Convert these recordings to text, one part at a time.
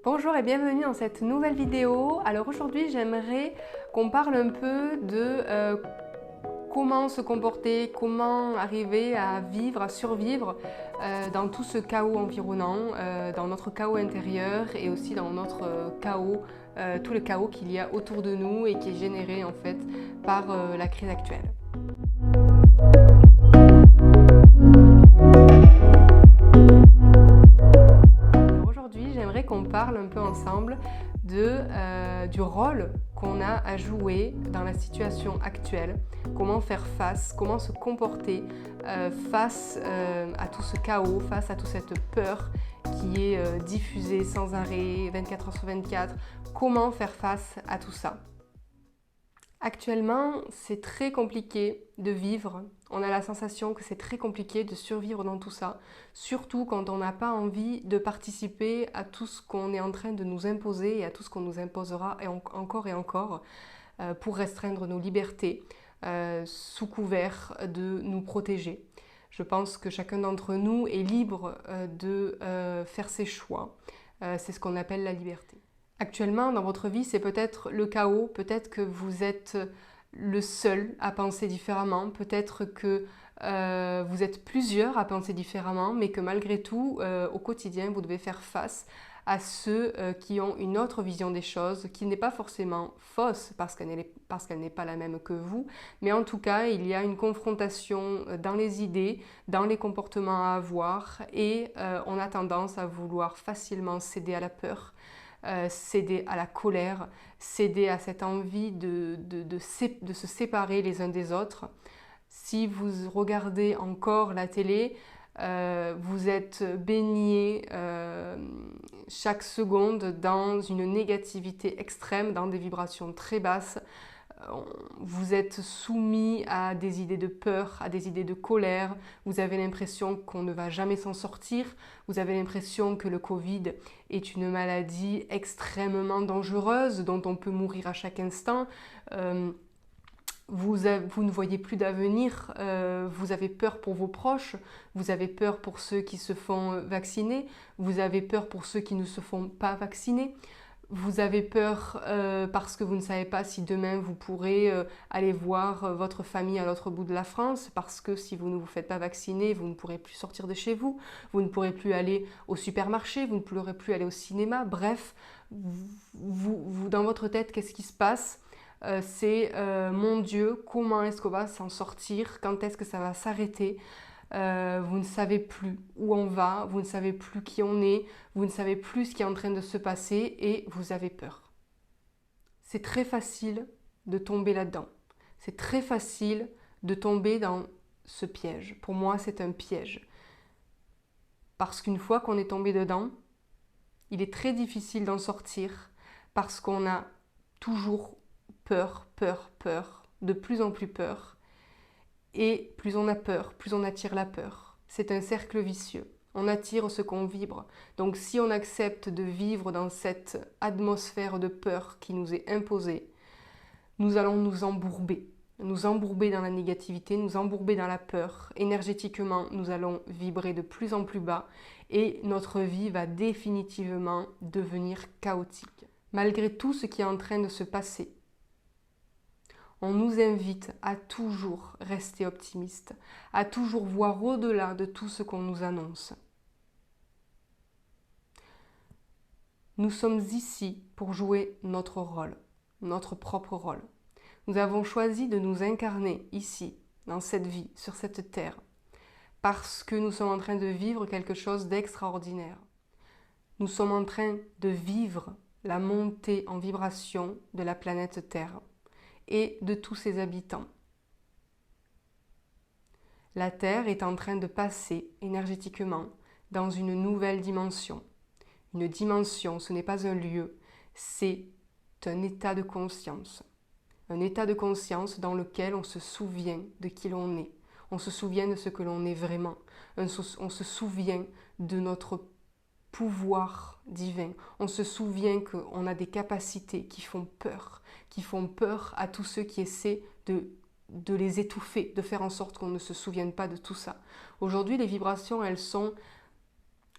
Bonjour et bienvenue dans cette nouvelle vidéo. Alors aujourd'hui j'aimerais qu'on parle un peu de comment se comporter, comment arriver à vivre, à survivre dans tout ce chaos environnant, dans notre chaos intérieur et aussi dans notre chaos, tout le chaos qu'il y a autour de nous et qui est généré en fait par la crise actuelle. J'aimerais qu'on parle un peu ensemble du rôle qu'on a à jouer dans la situation actuelle, comment faire face, comment se comporter face à tout ce chaos, face à toute cette peur qui est diffusée sans arrêt, 24 heures sur 24, comment faire face à tout ça. Actuellement, c'est très compliqué de vivre. On a la sensation que c'est très compliqué de survivre dans tout ça, surtout quand on n'a pas envie de participer à tout ce qu'on est en train de nous imposer et à tout ce qu'on nous imposera encore et encore pour restreindre nos libertés sous couvert de nous protéger. Je pense que chacun d'entre nous est libre de faire ses choix. C'est ce qu'on appelle la liberté. Actuellement, dans votre vie, c'est peut-être le chaos, peut-être que vous êtes le seul à penser différemment, peut-être que vous êtes plusieurs à penser différemment, mais que malgré tout, au quotidien, vous devez faire face à ceux qui ont une autre vision des choses, qui n'est pas forcément fausse parce qu'elle n'est pas la même que vous, mais en tout cas, il y a une confrontation dans les idées, dans les comportements à avoir, et on a tendance à vouloir facilement céder à la peur, céder à la colère, céder à cette envie de se séparer les uns des autres. Si vous regardez encore la télé, vous êtes baigné chaque seconde dans une négativité extrême, dans des vibrations très basses. Vous êtes soumis à des idées de peur, à des idées de colère, vous avez l'impression qu'on ne va jamais s'en sortir, vous avez l'impression que le Covid est une maladie extrêmement dangereuse dont on peut mourir à chaque instant. Vous ne voyez plus d'avenir, vous avez peur pour vos proches, vous avez peur pour ceux qui se font vacciner, vous avez peur pour ceux qui ne se font pas vacciner. Vous avez peur parce que vous ne savez pas si demain vous pourrez aller voir votre famille à l'autre bout de la France, parce que si vous ne vous faites pas vacciner, vous ne pourrez plus sortir de chez vous, vous ne pourrez plus aller au supermarché, vous ne pourrez plus aller au cinéma. Bref, dans votre tête, qu'est-ce qui se passe ? C'est mon Dieu, comment est-ce qu'on va s'en sortir ? Quand est-ce que ça va s'arrêter ? Vous ne savez plus où on va, vous ne savez plus qui on est, vous ne savez plus ce qui est en train de se passer et vous avez peur. C'est très facile de tomber là-dedans. C'est très facile de tomber dans ce piège. Pour moi, c'est un piège. Parce qu'une fois qu'on est tombé dedans, il est très difficile d'en sortir parce qu'on a toujours peur, de plus en plus peur. Et plus on a peur, plus on attire la peur. C'est un cercle vicieux. On attire ce qu'on vibre. Donc si on accepte de vivre dans cette atmosphère de peur qui nous est imposée, nous allons nous embourber dans la négativité, nous embourber dans la peur. Énergétiquement, nous allons vibrer de plus en plus bas et notre vie va définitivement devenir chaotique. Malgré tout ce qui est en train de se passer, on nous invite à toujours rester optimiste, à toujours voir au-delà de tout ce qu'on nous annonce. Nous sommes ici pour jouer notre rôle, notre propre rôle. Nous avons choisi de nous incarner ici, dans cette vie, sur cette terre, parce que nous sommes en train de vivre quelque chose d'extraordinaire. Nous sommes en train de vivre la montée en vibration de la planète Terre et de tous ses habitants. La Terre est en train de passer énergétiquement dans une nouvelle dimension. Une dimension, ce n'est pas un lieu, c'est un état de conscience. Un état de conscience dans lequel on se souvient de qui l'on est. On se souvient de ce que l'on est vraiment. On se souvient de notre pouvoir divin. On se souvient qu'on a des capacités qui font peur à tous ceux qui essaient de les étouffer, de faire en sorte qu'on ne se souvienne pas de tout ça. Aujourd'hui, les vibrations, elles sont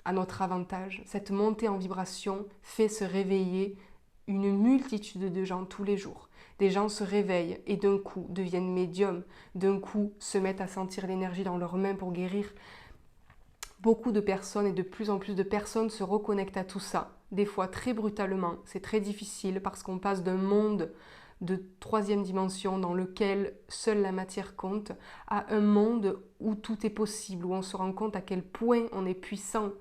à notre avantage. Cette montée en vibration fait se réveiller une multitude de gens tous les jours. Des gens se réveillent et d'un coup deviennent médiums, d'un coup se mettent à sentir l'énergie dans leurs mains pour guérir. Beaucoup de personnes et de plus en plus de personnes se reconnectent à tout ça, des fois très brutalement. C'est très difficile parce qu'on passe d'un monde de troisième dimension dans lequel seule la matière compte à un monde où tout est possible, où on se rend compte à quel point on est puissant,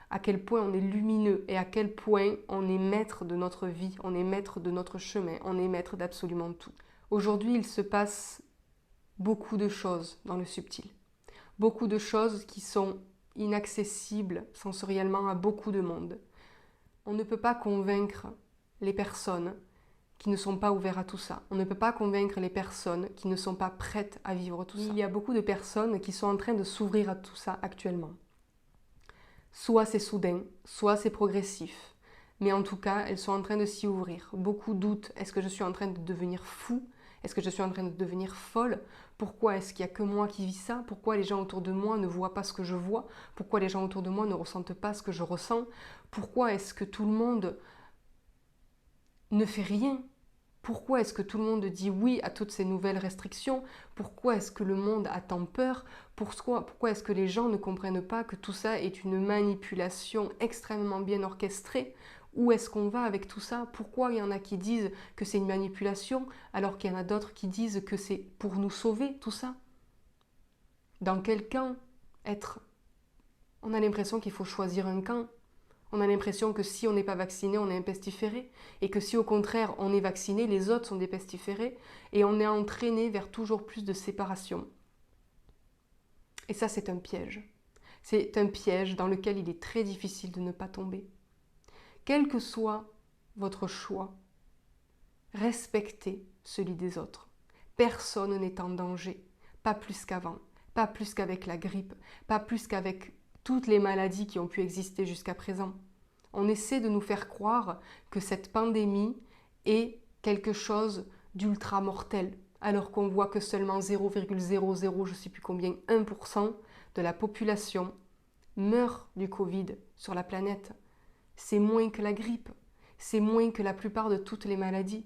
à quel point on est lumineux et à quel point on est maître de notre vie, on est maître de notre chemin, on est maître d'absolument tout. Aujourd'hui, il se passe beaucoup de choses dans le subtil. Beaucoup de choses qui sont inaccessibles sensoriellement à beaucoup de monde. On ne peut pas convaincre les personnes qui ne sont pas ouvertes à tout ça. On ne peut pas convaincre les personnes qui ne sont pas prêtes à vivre tout ça. Il y a beaucoup de personnes qui sont en train de s'ouvrir à tout ça actuellement. Soit c'est soudain, soit c'est progressif. Mais en tout cas, elles sont en train de s'y ouvrir. Beaucoup doutent. Est-ce que je suis en train de devenir fou? Est-ce que je suis en train de devenir folle? Pourquoi est-ce qu'il n'y a que moi qui vis ça? Pourquoi les gens autour de moi ne voient pas ce que je vois? Pourquoi les gens autour de moi ne ressentent pas ce que je ressens? Pourquoi est-ce que tout le monde ne fait rien? Pourquoi est-ce que tout le monde dit oui à toutes ces nouvelles restrictions? Pourquoi est-ce que le monde a tant peur? Pourquoi est-ce que les gens ne comprennent pas que tout ça est une manipulation extrêmement bien orchestrée? Où est-ce qu'on va avec tout ça? Pourquoi il y en a qui disent que c'est une manipulation alors qu'il y en a d'autres qui disent que c'est pour nous sauver tout ça? Dans quel camp être? On a l'impression qu'il faut choisir un camp. On a l'impression que si on n'est pas vacciné, on est un pestiféré. Et que si au contraire on est vacciné, les autres sont des pestiférés. Et on est entraîné vers toujours plus de séparation. Et ça, c'est un piège. C'est un piège dans lequel il est très difficile de ne pas tomber. Quel que soit votre choix, respectez celui des autres. Personne n'est en danger, pas plus qu'avant, pas plus qu'avec la grippe, pas plus qu'avec toutes les maladies qui ont pu exister jusqu'à présent. On essaie de nous faire croire que cette pandémie est quelque chose d'ultra mortel, alors qu'on voit que seulement 0,00, je ne sais plus combien, 1% de la population meurt du Covid sur la planète. C'est moins que la grippe, c'est moins que la plupart de toutes les maladies.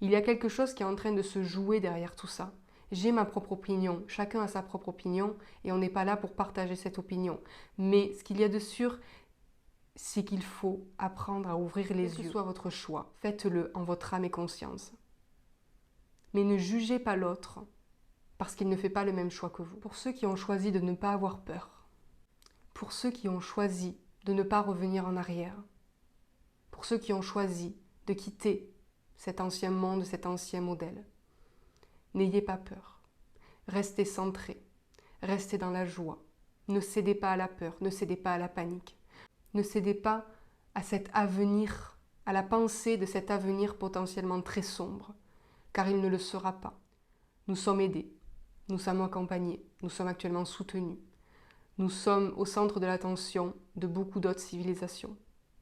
Il y a quelque chose qui est en train de se jouer derrière tout ça. J'ai ma propre opinion, chacun a sa propre opinion et on n'est pas là pour partager cette opinion. Mais ce qu'il y a de sûr, c'est qu'il faut apprendre à ouvrir les yeux. Quel que soit votre choix, faites-le en votre âme et conscience. Mais ne jugez pas l'autre parce qu'il ne fait pas le même choix que vous. Pour ceux qui ont choisi de ne pas avoir peur, pour ceux qui ont choisi de ne pas revenir en arrière, pour ceux qui ont choisi de quitter cet ancien monde, cet ancien modèle, n'ayez pas peur. Restez centrés, restez dans la joie. Ne cédez pas à la peur, ne cédez pas à la panique. Ne cédez pas à cet avenir, à la pensée de cet avenir potentiellement très sombre, car il ne le sera pas. Nous sommes aidés, nous sommes accompagnés, nous sommes actuellement soutenus. Nous sommes au centre de l'attention de beaucoup d'autres civilisations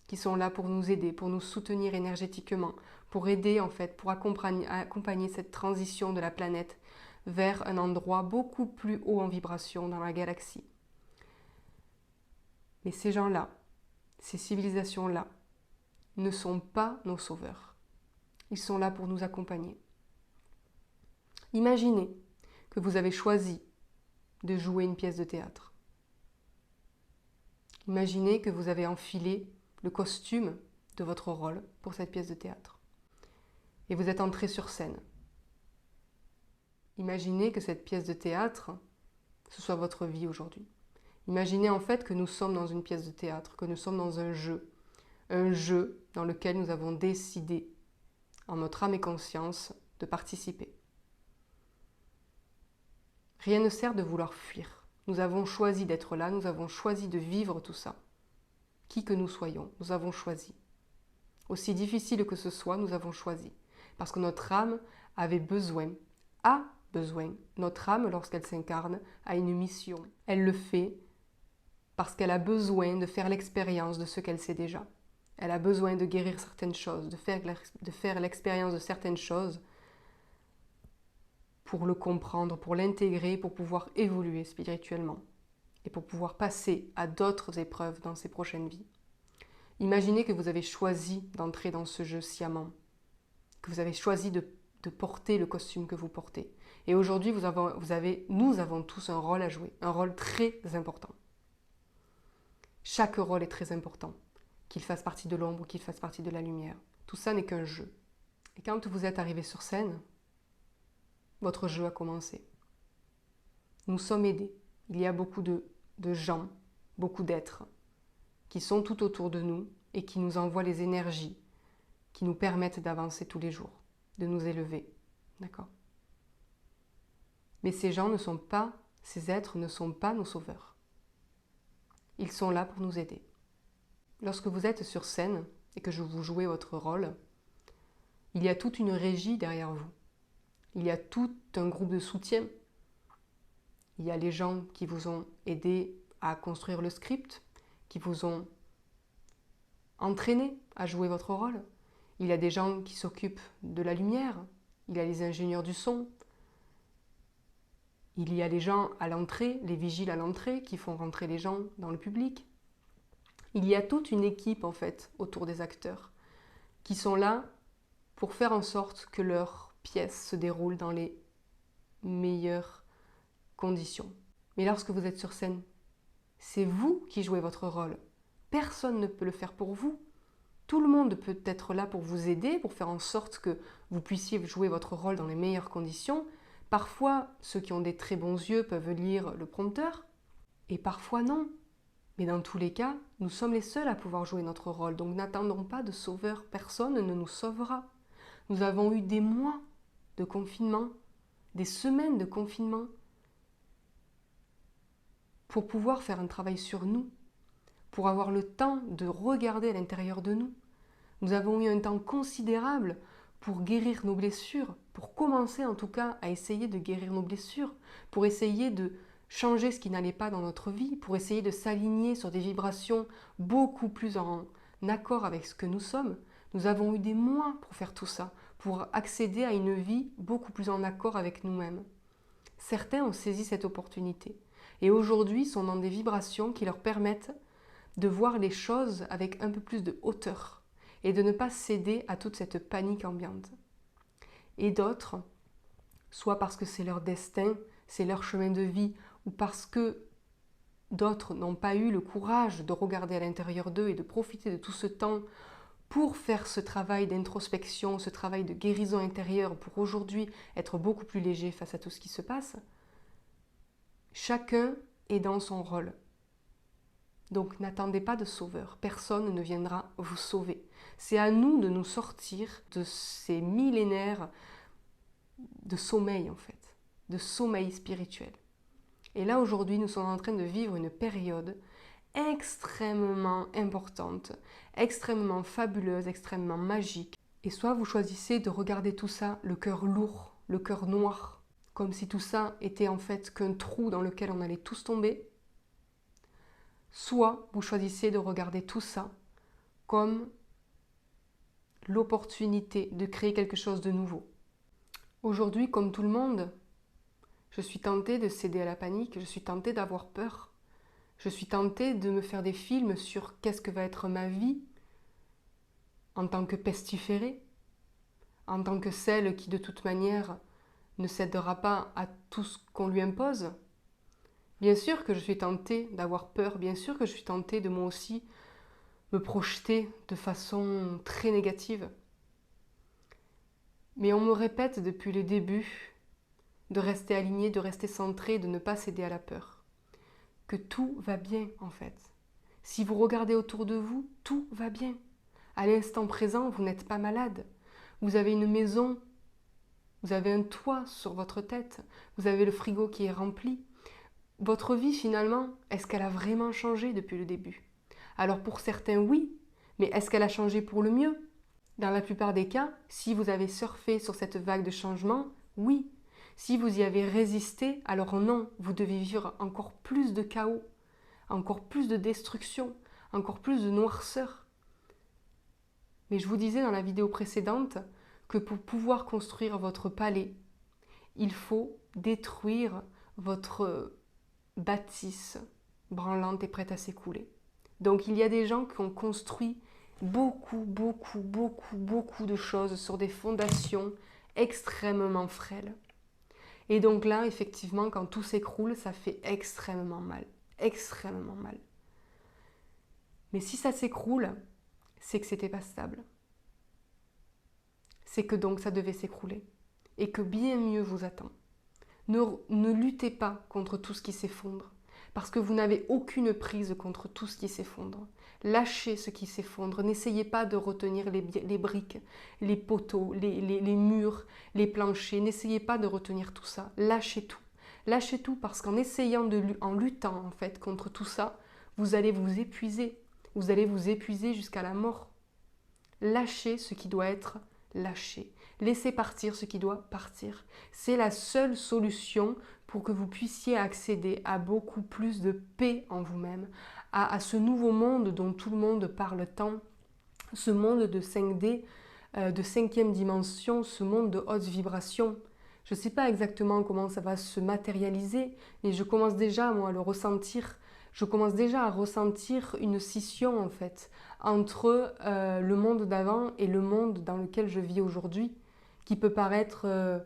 qui sont là pour nous aider, pour nous soutenir énergétiquement, pour aider en fait, pour accompagner cette transition de la planète vers un endroit beaucoup plus haut en vibration dans la galaxie. Mais ces gens-là, ces civilisations-là, ne sont pas nos sauveurs. Ils sont là pour nous accompagner. Imaginez que vous avez choisi de jouer une pièce de théâtre. Imaginez que vous avez enfilé le costume de votre rôle pour cette pièce de théâtre. Et vous êtes entré sur scène. Imaginez que cette pièce de théâtre, ce soit votre vie aujourd'hui. Imaginez en fait que nous sommes dans une pièce de théâtre, que nous sommes dans un jeu dans lequel nous avons décidé, en notre âme et conscience, de participer. Rien ne sert de vouloir fuir. Nous avons choisi d'être là, nous avons choisi de vivre tout ça. Qui que nous soyons, nous avons choisi. Aussi difficile que ce soit, nous avons choisi. Parce que notre âme avait besoin, a besoin. Notre âme, lorsqu'elle s'incarne, a une mission. Elle le fait parce qu'elle a besoin de faire l'expérience de ce qu'elle sait déjà. Elle a besoin de guérir certaines choses, de faire l'expérience de certaines choses pour le comprendre, pour l'intégrer, pour pouvoir évoluer spirituellement. et pour pouvoir passer à d'autres épreuves dans ces prochaines vies. Imaginez que vous avez choisi d'entrer dans ce jeu sciemment, que vous avez choisi de porter le costume que vous portez. Et aujourd'hui, nous avons tous un rôle à jouer, un rôle très important. Chaque rôle est très important, qu'il fasse partie de l'ombre ou qu'il fasse partie de la lumière. Tout ça n'est qu'un jeu. Et quand vous êtes arrivé sur scène, votre jeu a commencé. Nous sommes aidés. Il y a beaucoup de gens, beaucoup d'êtres qui sont tout autour de nous et qui nous envoient les énergies qui nous permettent d'avancer tous les jours, de nous élever. D'accord ? Mais ces êtres ne sont pas nos sauveurs. Ils sont là pour nous aider. Lorsque vous êtes sur scène et que vous jouez votre rôle, il y a toute une régie derrière vous. Il y a tout un groupe de soutien. Il y a les gens qui vous ont aidé à construire le script, qui vous ont entraîné à jouer votre rôle. Il y a des gens qui s'occupent de la lumière. Il y a les ingénieurs du son. Il y a les gens à l'entrée, les vigiles à l'entrée qui font rentrer les gens dans le public. Il y a toute une équipe en fait autour des acteurs qui sont là pour faire en sorte que leur pièce se déroule dans les meilleures conditions. Mais lorsque vous êtes sur scène, c'est vous qui jouez votre rôle. Personne ne peut le faire pour vous. Tout le monde peut être là pour vous aider, pour faire en sorte que vous puissiez jouer votre rôle dans les meilleures conditions. Parfois, ceux qui ont des très bons yeux peuvent lire le prompteur, et parfois non. Mais dans tous les cas, nous sommes les seuls à pouvoir jouer notre rôle, donc n'attendons pas de sauveur, personne ne nous sauvera. Nous avons eu des mois de confinement, des semaines de confinement, pour pouvoir faire un travail sur nous, pour avoir le temps de regarder à l'intérieur de nous. Nous avons eu un temps considérable pour guérir nos blessures, pour commencer en tout cas à essayer de guérir nos blessures, pour essayer de changer ce qui n'allait pas dans notre vie, pour essayer de s'aligner sur des vibrations beaucoup plus en accord avec ce que nous sommes. Nous avons eu des mois pour faire tout ça, pour accéder à une vie beaucoup plus en accord avec nous-mêmes. Certains ont saisi cette opportunité et aujourd'hui sont dans des vibrations qui leur permettent de voir les choses avec un peu plus de hauteur et de ne pas céder à toute cette panique ambiante. Et d'autres, soit parce que c'est leur destin, c'est leur chemin de vie, ou parce que d'autres n'ont pas eu le courage de regarder à l'intérieur d'eux et de profiter de tout ce temps pour faire ce travail d'introspection, ce travail de guérison intérieure, pour aujourd'hui être beaucoup plus léger face à tout ce qui se passe, chacun est dans son rôle. Donc n'attendez pas de sauveur, personne ne viendra vous sauver. C'est à nous de nous sortir de ces millénaires de sommeil en fait, de sommeil spirituel. Et là aujourd'hui nous sommes en train de vivre une période extrêmement importante, extrêmement fabuleuse, extrêmement magique. Et soit vous choisissez de regarder tout ça, le cœur lourd, le cœur noir, comme si tout ça était en fait qu'un trou dans lequel on allait tous tomber, soit vous choisissez de regarder tout ça comme l'opportunité de créer quelque chose de nouveau. Aujourd'hui, comme tout le monde, je suis tentée de céder à la panique, je suis tentée d'avoir peur. Je suis tentée de me faire des films sur qu'est-ce que va être ma vie en tant que pestiférée, en tant que celle qui de toute manière ne cédera pas à tout ce qu'on lui impose. Bien sûr que je suis tentée d'avoir peur, bien sûr que je suis tentée de moi aussi me projeter de façon très négative. Mais on me répète depuis le début de rester aligné, de rester centré, de ne pas céder à la peur. Que tout va bien en fait. Si vous regardez autour de vous, tout va bien. À l'instant présent, vous n'êtes pas malade. Vous avez une maison, vous avez un toit sur votre tête, vous avez le frigo qui est rempli. Votre vie finalement, est-ce qu'elle a vraiment changé depuis le début ? Alors pour certains, oui, mais est-ce qu'elle a changé pour le mieux ? Dans la plupart des cas, si vous avez surfé sur cette vague de changement, oui. Si vous y avez résisté, alors non, vous devez vivre encore plus de chaos, encore plus de destruction, encore plus de noirceur. Mais je vous disais dans la vidéo précédente que pour pouvoir construire votre palais, il faut détruire votre bâtisse branlante et prête à s'écouler. Donc il y a des gens qui ont construit beaucoup de choses sur des fondations extrêmement frêles. Et donc là, effectivement, quand tout s'écroule, ça fait extrêmement mal. Extrêmement mal. Mais si ça s'écroule, c'est que c'était pas stable. C'est que donc ça devait s'écrouler. Et que bien mieux vous attend. Ne luttez pas contre tout ce qui s'effondre. Parce que vous n'avez aucune prise contre tout ce qui s'effondre. Lâchez ce qui s'effondre. N'essayez pas de retenir les briques, les poteaux, les murs, les planchers. N'essayez pas de retenir tout ça. Lâchez tout. Lâchez tout parce qu'en en luttant en fait contre tout ça, vous allez vous épuiser. Vous allez vous épuiser jusqu'à la mort. Lâchez ce qui doit être lâché. Laissez partir ce qui doit partir. C'est la seule solution pour que vous puissiez accéder à beaucoup plus de paix en vous-même, à ce nouveau monde dont tout le monde parle tant, ce monde de 5D, de 5e dimension, ce monde de haute vibration. Je ne sais pas exactement comment ça va se matérialiser, mais je commence déjà, moi, à le ressentir. Je commence déjà à ressentir une scission, en fait, entre le monde d'avant et le monde dans lequel je vis aujourd'hui, qui peut paraître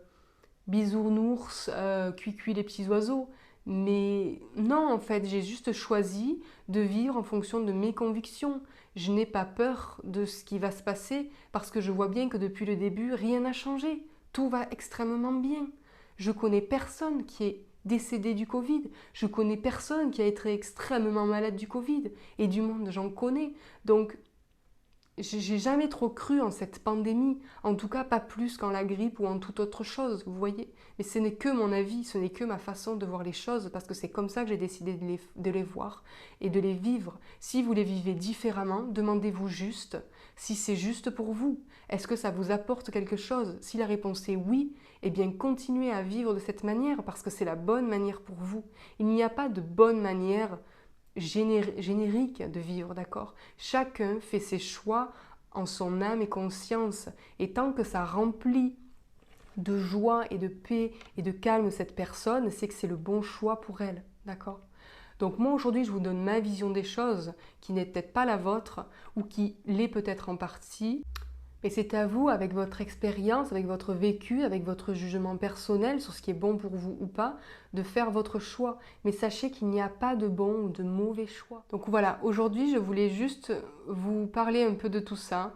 bisounours, cuicui les petits oiseaux. Mais non, en fait, j'ai juste choisi de vivre en fonction de mes convictions. Je n'ai pas peur de ce qui va se passer parce que je vois bien que depuis le début, rien n'a changé. Tout va extrêmement bien. Je connais personne qui est décédé du Covid. Je connais personne qui a été extrêmement malade du Covid. Et du monde, j'en connais. Donc, j'ai jamais trop cru en cette pandémie, en tout cas pas plus qu'en la grippe ou en toute autre chose, vous voyez. Mais ce n'est que mon avis, ce n'est que ma façon de voir les choses, parce que c'est comme ça que j'ai décidé de les voir et de les vivre. Si vous les vivez différemment, demandez-vous juste si c'est juste pour vous. Est-ce que ça vous apporte quelque chose? Si la réponse est oui, eh bien continuez à vivre de cette manière, parce que c'est la bonne manière pour vous. Il n'y a pas de bonne manière générique de vivre, d'accord? Chacun fait ses choix en son âme et conscience. Et tant que ça remplit de joie et de paix et de calme cette personne, c'est que c'est le bon choix pour elle, d'accord? Donc moi aujourd'hui je vous donne ma vision des choses qui n'est peut-être pas la vôtre ou qui l'est peut-être en partie. Et c'est à vous, avec votre expérience, avec votre vécu, avec votre jugement personnel sur ce qui est bon pour vous ou pas, de faire votre choix. Mais sachez qu'il n'y a pas de bon ou de mauvais choix. Donc voilà, aujourd'hui, je voulais juste vous parler un peu de tout ça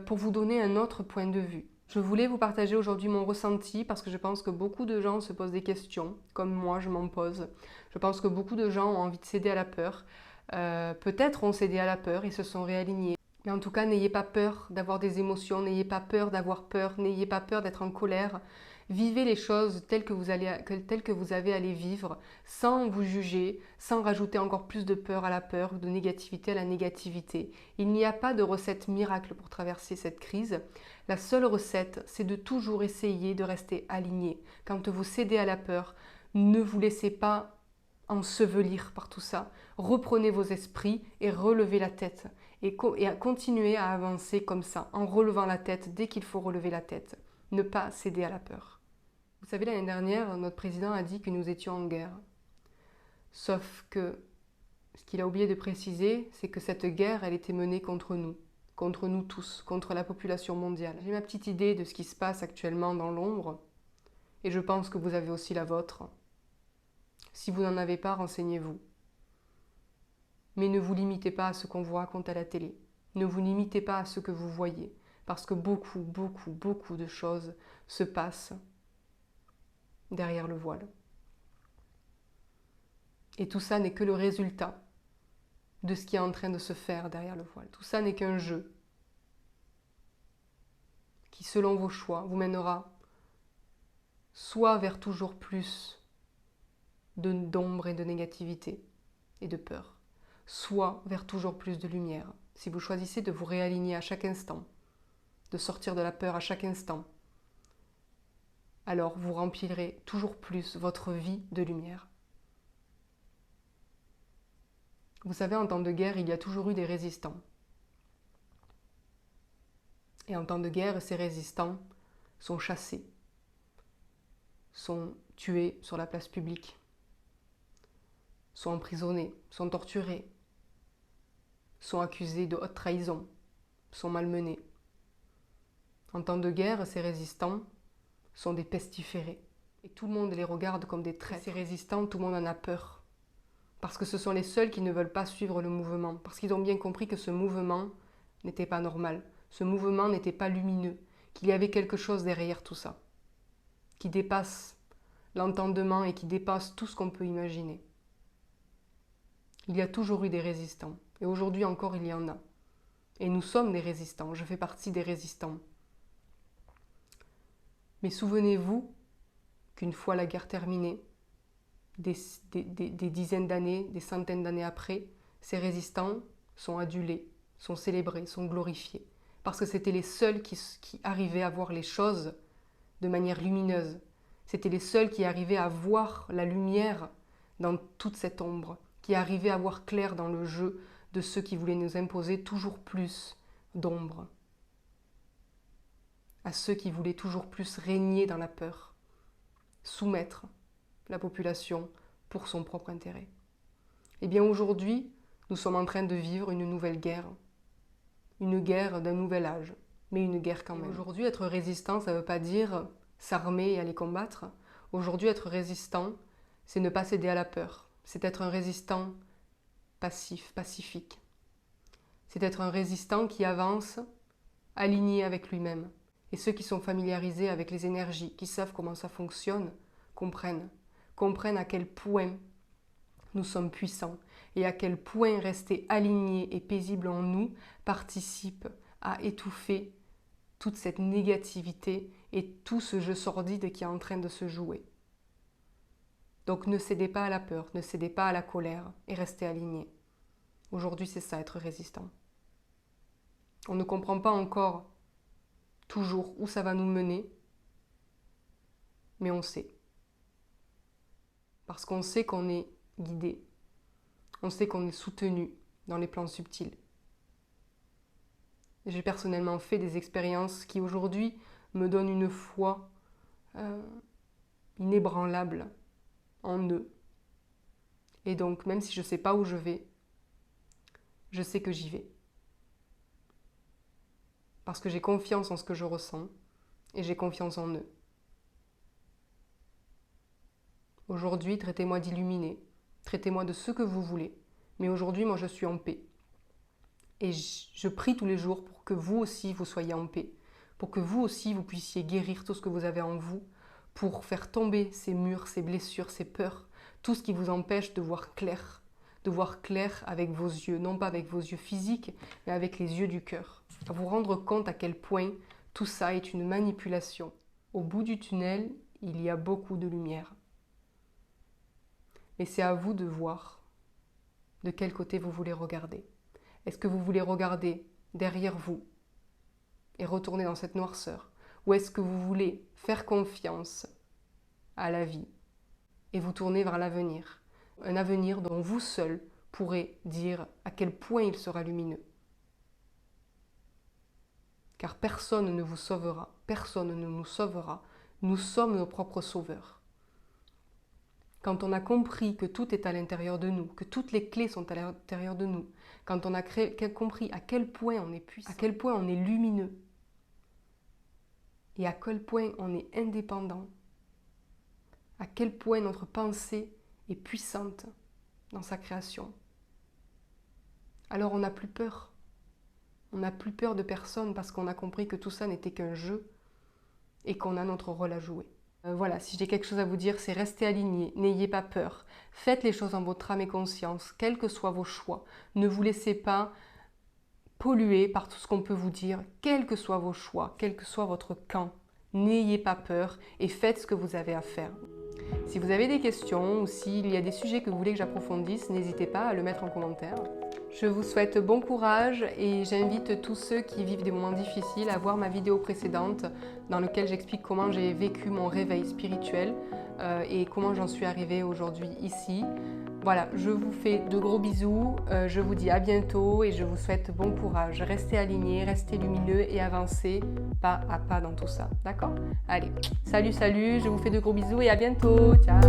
pour vous donner un autre point de vue. Je voulais vous partager aujourd'hui mon ressenti parce que je pense que beaucoup de gens se posent des questions, comme moi je m'en pose. Je pense que beaucoup de gens ont envie de céder à la peur. Peut-être ont cédé à la peur et se sont réalignés. Mais en tout cas, n'ayez pas peur d'avoir des émotions, n'ayez pas peur d'avoir peur, n'ayez pas peur d'être en colère. Vivez les choses telles que vous avez à les vivre, sans vous juger, sans rajouter encore plus de peur à la peur, de négativité à la négativité. Il n'y a pas de recette miracle pour traverser cette crise. La seule recette, c'est de toujours essayer de rester aligné. Quand vous cédez à la peur, ne vous laissez pas ensevelir par tout ça. Reprenez vos esprits et relevez la tête. Et continuer à avancer comme ça, en relevant la tête dès qu'il faut relever la tête. Ne pas céder à la peur. Vous savez, l'année dernière, notre président a dit que nous étions en guerre. Sauf que ce qu'il a oublié de préciser, c'est que cette guerre, elle était menée contre nous tous, contre la population mondiale. J'ai ma petite idée de ce qui se passe actuellement dans l'ombre, et je pense que vous avez aussi la vôtre. Si vous n'en avez pas, renseignez-vous. Mais ne vous limitez pas à ce qu'on vous raconte à la télé. Ne vous limitez pas à ce que vous voyez. Parce que beaucoup de choses se passent derrière le voile. Et tout ça n'est que le résultat de ce qui est en train de se faire derrière le voile. Tout ça n'est qu'un jeu qui, selon vos choix, vous mènera soit vers toujours plus d'ombre et de négativité et de peur, soit vers toujours plus de lumière. Si vous choisissez de vous réaligner à chaque instant, de sortir de la peur à chaque instant, alors vous remplirez toujours plus votre vie de lumière. Vous savez, en temps de guerre, il y a toujours eu des résistants. Et en temps de guerre, ces résistants sont chassés, sont tués sur la place publique, sont emprisonnés, sont torturés, sont accusés de haute trahison, sont malmenés. En temps de guerre, ces résistants sont des pestiférés. Et tout le monde les regarde comme des traîtres. Ces résistants, tout le monde en a peur. Parce que ce sont les seuls qui ne veulent pas suivre le mouvement. Parce qu'ils ont bien compris que ce mouvement n'était pas normal. Ce mouvement n'était pas lumineux. Qu'il y avait quelque chose derrière tout ça. Qui dépasse l'entendement et qui dépasse tout ce qu'on peut imaginer. Il y a toujours eu des résistants. Et aujourd'hui encore, il y en a. Et nous sommes des résistants. Je fais partie des résistants. Mais souvenez-vous qu'une fois la guerre terminée, des dizaines d'années, des centaines d'années après, ces résistants sont adulés, sont célébrés, sont glorifiés. Parce que c'était les seuls qui arrivaient à voir les choses de manière lumineuse. C'était les seuls qui arrivaient à voir la lumière dans toute cette ombre, qui arrivaient à voir clair dans le jeu de ceux qui voulaient nous imposer toujours plus d'ombre. À ceux qui voulaient toujours plus régner dans la peur, soumettre la population pour son propre intérêt. Eh bien aujourd'hui, nous sommes en train de vivre une nouvelle guerre. Une guerre d'un nouvel âge, mais une guerre quand même. Aujourd'hui, être résistant, ça ne veut pas dire s'armer et aller combattre. Aujourd'hui, être résistant, c'est ne pas céder à la peur. C'est être un résistant passif, pacifique. C'est être un résistant qui avance aligné avec lui-même. Et ceux qui sont familiarisés avec les énergies, qui savent comment ça fonctionne, comprennent à quel point nous sommes puissants et à quel point rester alignés et paisibles en nous participe à étouffer toute cette négativité et tout ce jeu sordide qui est en train de se jouer. Donc ne cédez pas à la peur, ne cédez pas à la colère et restez alignés. Aujourd'hui, c'est ça, être résistant. On ne comprend pas encore toujours où ça va nous mener, mais on sait. Parce qu'on sait qu'on est guidé, on sait qu'on est soutenu dans les plans subtils. J'ai personnellement fait des expériences qui aujourd'hui me donnent une foi inébranlable en eux. Et donc, même si je ne sais pas où je vais, je sais que j'y vais. Parce que j'ai confiance en ce que je ressens et j'ai confiance en eux. Aujourd'hui, traitez-moi d'illuminé, traitez-moi de ce que vous voulez, mais aujourd'hui, moi, je suis en paix. Et je prie tous les jours pour que vous aussi, vous soyez en paix, pour que vous aussi, vous puissiez guérir tout ce que vous avez en vous, pour faire tomber ces murs, ces blessures, ces peurs, tout ce qui vous empêche de voir clair avec vos yeux, non pas avec vos yeux physiques, mais avec les yeux du cœur. À vous rendre compte à quel point tout ça est une manipulation. Au bout du tunnel, il y a beaucoup de lumière. Mais c'est à vous de voir de quel côté vous voulez regarder. Est-ce que vous voulez regarder derrière vous et retourner dans cette noirceur? Ou est-ce que vous voulez faire confiance à la vie et vous tourner vers l'avenir? Un avenir dont vous seul pourrez dire à quel point il sera lumineux. Car personne ne vous sauvera, personne ne nous sauvera. Nous sommes nos propres sauveurs. Quand on a compris que tout est à l'intérieur de nous, que toutes les clés sont à l'intérieur de nous, quand on a compris à quel point on est puissant, à quel point on est lumineux, et à quel point on est indépendant, à quel point notre pensée est puissante dans sa création, alors on n'a plus peur. On n'a plus peur de personne parce qu'on a compris que tout ça n'était qu'un jeu et qu'on a notre rôle à jouer. Voilà, si j'ai quelque chose à vous dire, c'est restez alignés, n'ayez pas peur. Faites les choses en votre âme et conscience, quels que soient vos choix. Ne vous laissez pas polluer par tout ce qu'on peut vous dire, quels que soient vos choix, quel que soit votre camp. N'ayez pas peur et faites ce que vous avez à faire. Si vous avez des questions ou s'il y a des sujets que vous voulez que j'approfondisse, n'hésitez pas à le mettre en commentaire. Je vous souhaite bon courage et j'invite tous ceux qui vivent des moments difficiles à voir ma vidéo précédente dans laquelle j'explique comment j'ai vécu mon réveil spirituel et comment j'en suis arrivée aujourd'hui ici. Voilà, je vous fais de gros bisous, je vous dis à bientôt et je vous souhaite bon courage. Restez alignés, restez lumineux et avancez pas à pas dans tout ça, d'accord? Allez, salut, je vous fais de gros bisous et à bientôt, ciao!